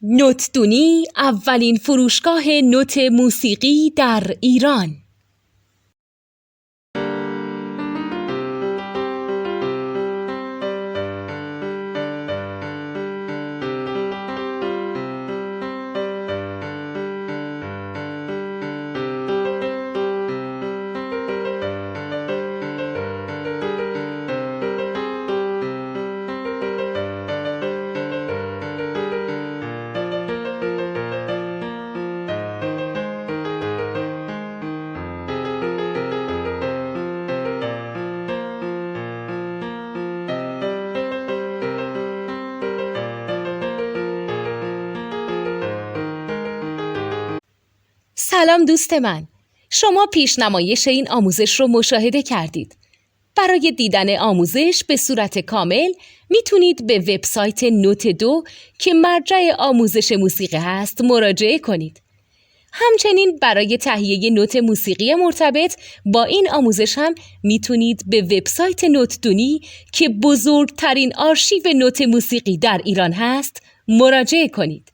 نوتدونی اولین فروشگاه نوت موسیقی در ایران. سلام دوست من، شما پیشنمایش این آموزش رو مشاهده کردید. برای دیدن آموزش به صورت کامل میتونید به وبسایت نوت 2 که مرجع آموزش موسیقی هست مراجعه کنید. همچنین برای تهیه نوت موسیقی مرتبط با این آموزش هم میتونید به وبسایت نوتدونی که بزرگترین آرشیو نوت موسیقی در ایران هست مراجعه کنید.